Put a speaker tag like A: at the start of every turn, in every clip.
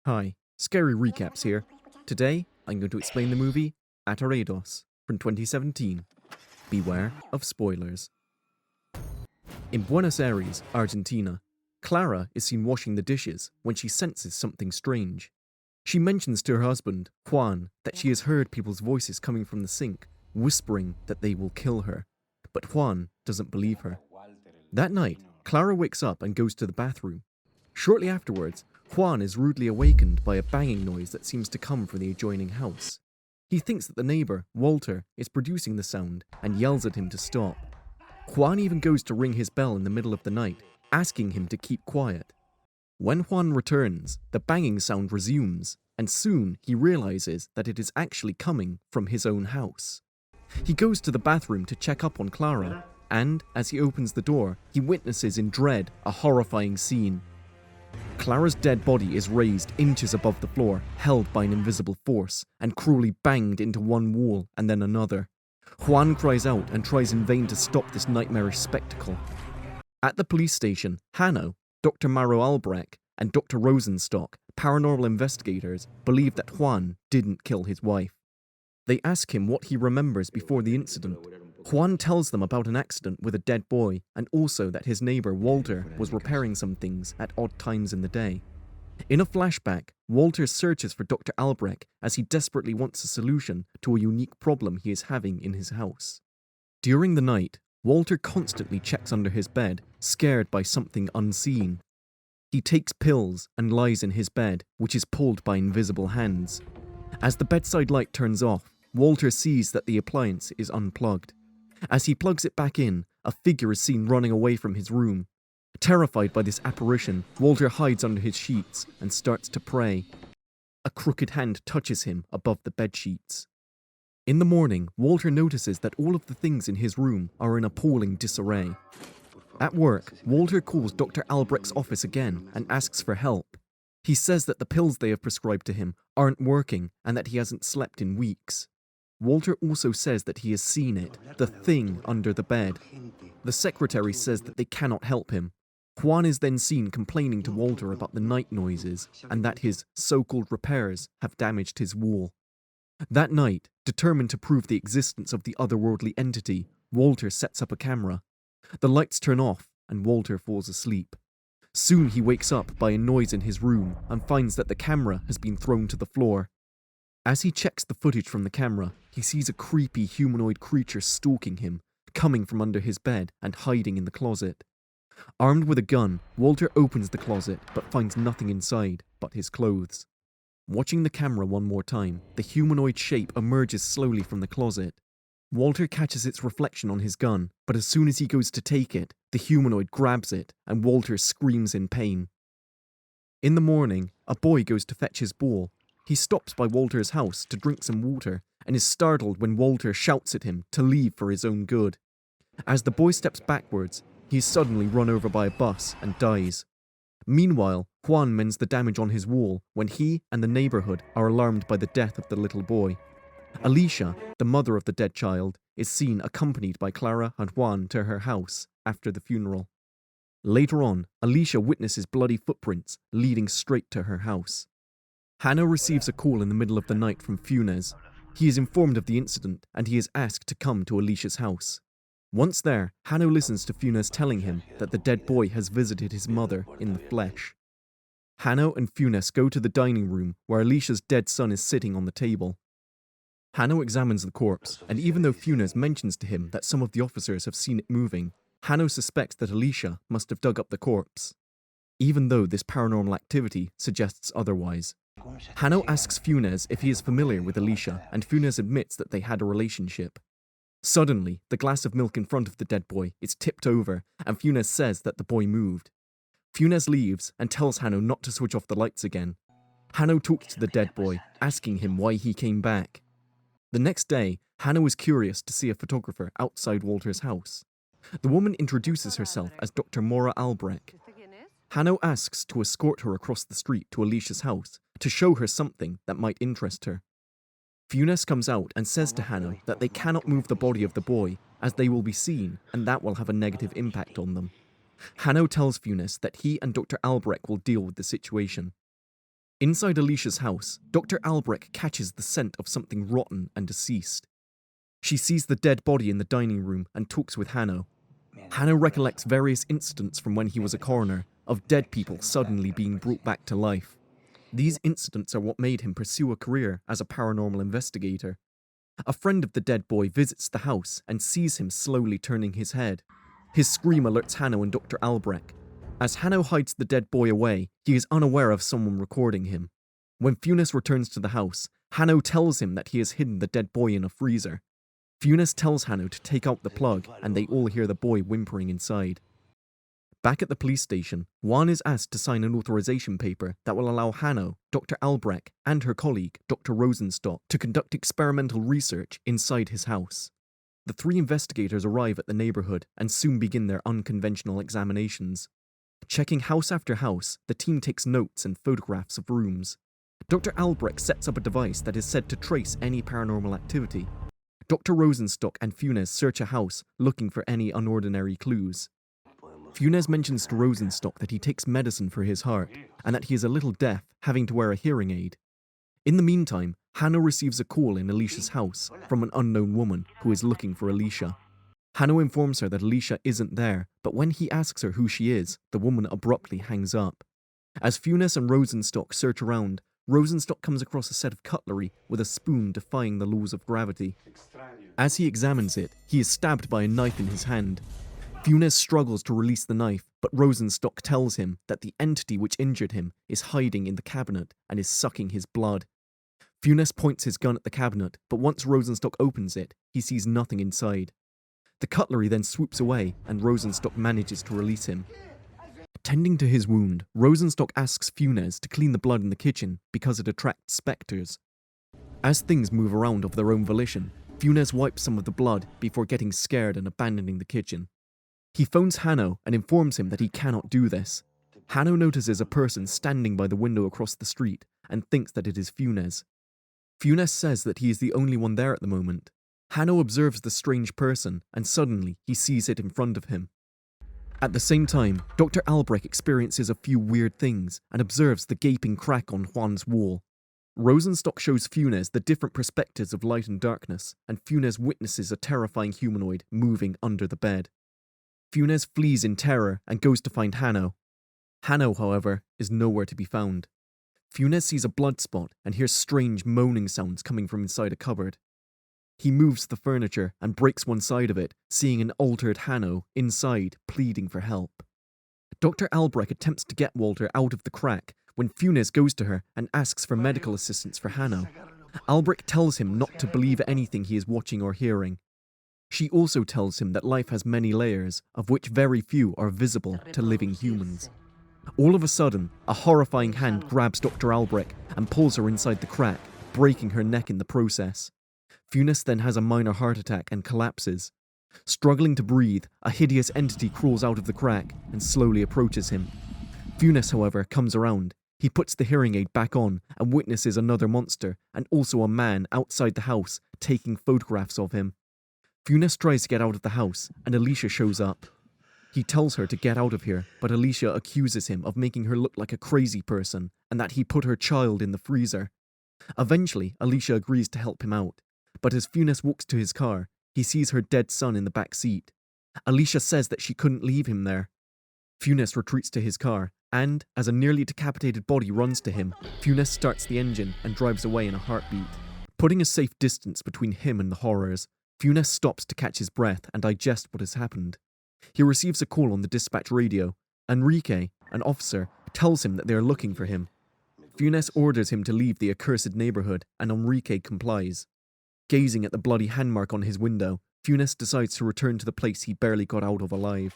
A: Hi, Scary Recaps here. Today, I'm going to explain the movie Ataredos from 2017. Beware of spoilers. In Buenos Aires, Argentina, Clara is seen washing the dishes when she senses something strange. She mentions to her husband, Juan, that she has heard people's voices coming from the sink, whispering that they will kill her. But Juan doesn't believe her. That night, Clara wakes up and goes to the bathroom. Shortly afterwards, Juan is rudely awakened by a banging noise that seems to come from the adjoining house. He thinks that the neighbor, Walter, is producing the sound and yells at him to stop. Juan even goes to ring his bell in the middle of the night, asking him to keep quiet. When Juan returns, the banging sound resumes, and soon he realizes that it is actually coming from his own house. He goes to the bathroom to check up on Clara, and as he opens the door, he witnesses in dread a horrifying scene. Clara's dead body is raised inches above the floor, held by an invisible force, and cruelly banged into one wall and then another. Juan cries out and tries in vain to stop this nightmarish spectacle. At the police station, Hanno, Dr. Maro Albrecht, and Dr. Rosenstock, paranormal investigators, believe that Juan didn't kill his wife. They ask him what he remembers before the incident. Juan tells them about an accident with a dead boy and also that his neighbor Walter was repairing some things at odd times in the day. In a flashback, Walter searches for Dr. Albrecht as he desperately wants a solution to a unique problem he is having in his house. During the night, Walter constantly checks under his bed, scared by something unseen. He takes pills and lies in his bed, which is pulled by invisible hands. As the bedside light turns off, Walter sees that the appliance is unplugged. As he plugs it back in, a figure is seen running away from his room. Terrified by this apparition, Walter hides under his sheets and starts to pray. A crooked hand touches him above the bed sheets. In the morning, Walter notices that all of the things in his room are in appalling disarray. At work, Walter calls Dr. Albrecht's office again and asks for help. He says that the pills they have prescribed to him aren't working and that he hasn't slept in weeks. Walter also says that he has seen it, the thing under the bed. The secretary says that they cannot help him. Juan is then seen complaining to Walter about the night noises and that his so-called repairs have damaged his wall. That night, determined to prove the existence of the otherworldly entity, Walter sets up a camera. The lights turn off and Walter falls asleep. Soon he wakes up by a noise in his room and finds that the camera has been thrown to the floor. As he checks the footage from the camera, he sees a creepy humanoid creature stalking him, coming from under his bed and hiding in the closet. Armed with a gun, Walter opens the closet but finds nothing inside but his clothes. Watching the camera one more time, the humanoid shape emerges slowly from the closet. Walter catches its reflection on his gun, but as soon as he goes to take it, the humanoid grabs it and Walter screams in pain. In the morning, a boy goes to fetch his ball. He stops by Walter's house to drink some water and is startled when Walter shouts at him to leave for his own good. As the boy steps backwards, he is suddenly run over by a bus and dies. Meanwhile, Juan mends the damage on his wall when he and the neighborhood are alarmed by the death of the little boy. Alicia, the mother of the dead child, is seen accompanied by Clara and Juan to her house after the funeral. Later on, Alicia witnesses bloody footprints leading straight to her house. Hanno receives a call in the middle of the night from Funes. He is informed of the incident and he is asked to come to Alicia's house. Once there, Hanno listens to Funes telling him that the dead boy has visited his mother in the flesh. Hanno and Funes go to the dining room where Alicia's dead son is sitting on the table. Hanno examines the corpse, and even though Funes mentions to him that some of the officers have seen it moving, Hanno suspects that Alicia must have dug up the corpse, even though this paranormal activity suggests otherwise. Hanno asks Funes if he is familiar with Alicia, and Funes admits that they had a relationship. Suddenly, the glass of milk in front of the dead boy is tipped over, and Funes says that the boy moved. Funes leaves and tells Hanno not to switch off the lights again. Hanno talks to the dead boy, asking him why he came back. The next day, Hanno is curious to see a photographer outside Walter's house. The woman introduces herself as Dr. Mora Albrecht. Hanno asks to escort her across the street to Alicia's house to show her something that might interest her. Funes comes out and says to Hanno that they cannot move the body of the boy as they will be seen and that will have a negative impact on them. Hanno tells Funes that he and Dr. Albrecht will deal with the situation. Inside Alicia's house, Dr. Albrecht catches the scent of something rotten and deceased. She sees the dead body in the dining room and talks with Hanno. Hanno recollects various incidents from when he was a coroner of dead people suddenly being brought back to life. These incidents are what made him pursue a career as a paranormal investigator. A friend of the dead boy visits the house and sees him slowly turning his head. His scream alerts Hanno and Dr. Albrecht. As Hanno hides the dead boy away, he is unaware of someone recording him. When Funes returns to the house, Hanno tells him that he has hidden the dead boy in a freezer. Funes tells Hanno to take out the plug, and they all hear the boy whimpering inside. Back at the police station, Juan is asked to sign an authorization paper that will allow Hanno, Dr. Albrecht, and her colleague, Dr. Rosenstock, to conduct experimental research inside his house. The three investigators arrive at the neighborhood and soon begin their unconventional examinations. Checking house after house, the team takes notes and photographs of rooms. Dr. Albrecht sets up a device that is said to trace any paranormal activity. Dr. Rosenstock and Funes search a house looking for any unordinary clues. Funes mentions to Rosenstock that he takes medicine for his heart and that he is a little deaf, having to wear a hearing aid. In the meantime, Hanno receives a call in Alicia's house from an unknown woman who is looking for Alicia. Hanno informs her that Alicia isn't there, but when he asks her who she is, the woman abruptly hangs up. As Funes and Rosenstock search around, Rosenstock comes across a set of cutlery with a spoon defying the laws of gravity. As he examines it, he is stabbed by a knife in his hand. Funes struggles to release the knife, but Rosenstock tells him that the entity which injured him is hiding in the cabinet and is sucking his blood. Funes points his gun at the cabinet, but once Rosenstock opens it, he sees nothing inside. The cutlery then swoops away, and Rosenstock manages to release him. Tending to his wound, Rosenstock asks Funes to clean the blood in the kitchen because it attracts spectres. As things move around of their own volition, Funes wipes some of the blood before getting scared and abandoning the kitchen. He phones Hanno and informs him that he cannot do this. Hanno notices a person standing by the window across the street and thinks that it is Funes. Funes says that he is the only one there at the moment. Hanno observes the strange person and suddenly he sees it in front of him. At the same time, Dr. Albrecht experiences a few weird things and observes the gaping crack on Juan's wall. Rosenstock shows Funes the different perspectives of light and darkness, and Funes witnesses a terrifying humanoid moving under the bed. Funes flees in terror and goes to find Hanno. Hanno, however, is nowhere to be found. Funes sees a blood spot and hears strange moaning sounds coming from inside a cupboard. He moves the furniture and breaks one side of it, seeing an altered Hanno inside pleading for help. Dr. Albrecht attempts to get Walter out of the crack when Funes goes to her and asks for medical assistance for Hanno. Albrecht tells him not to believe anything he is watching or hearing. She also tells him that life has many layers, of which very few are visible to living humans. All of a sudden, a horrifying hand grabs Dr. Albrecht and pulls her inside the crack, breaking her neck in the process. Funes then has a minor heart attack and collapses. Struggling to breathe, a hideous entity crawls out of the crack and slowly approaches him. Funes, however, comes around. He puts the hearing aid back on and witnesses another monster and also a man outside the house taking photographs of him. Funes tries to get out of the house and Alicia shows up. He tells her to get out of here, but Alicia accuses him of making her look like a crazy person and that he put her child in the freezer. Eventually, Alicia agrees to help him out. But as Funes walks to his car, he sees her dead son in the back seat. Alicia says that she couldn't leave him there. Funes retreats to his car, and, as a nearly decapitated body runs to him, Funes starts the engine and drives away in a heartbeat. Putting a safe distance between him and the horrors, Funes stops to catch his breath and digest what has happened. He receives a call on the dispatch radio. Enrique, an officer, tells him that they are looking for him. Funes orders him to leave the accursed neighborhood, and Enrique complies. Gazing at the bloody handmark on his window, Funes decides to return to the place he barely got out of alive.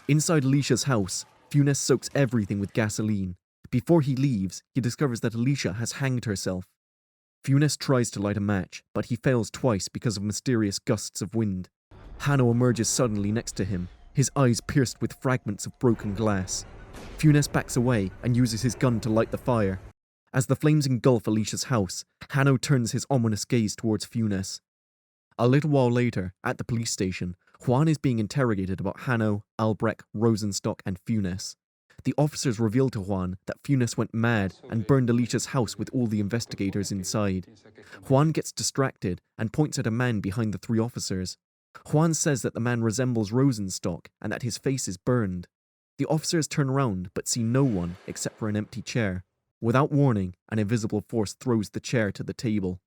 A: Inside Alicia's house, Funes soaks everything with gasoline. Before he leaves, he discovers that Alicia has hanged herself. Funes tries to light a match, but he fails twice because of mysterious gusts of wind. Hanno emerges suddenly next to him, his eyes pierced with fragments of broken glass. Funes backs away and uses his gun to light the fire. As the flames engulf Alicia's house, Hanno turns his ominous gaze towards Funes. A little while later, at the police station, Juan is being interrogated about Hanno, Albrecht, Rosenstock, and Funes. The officers reveal to Juan that Funes went mad and burned Alicia's house with all the investigators inside. Juan gets distracted and points at a man behind the three officers. Juan says that the man resembles Rosenstock and that his face is burned. The officers turn around but see no one except for an empty chair. Without warning, an invisible force throws the chair to the table.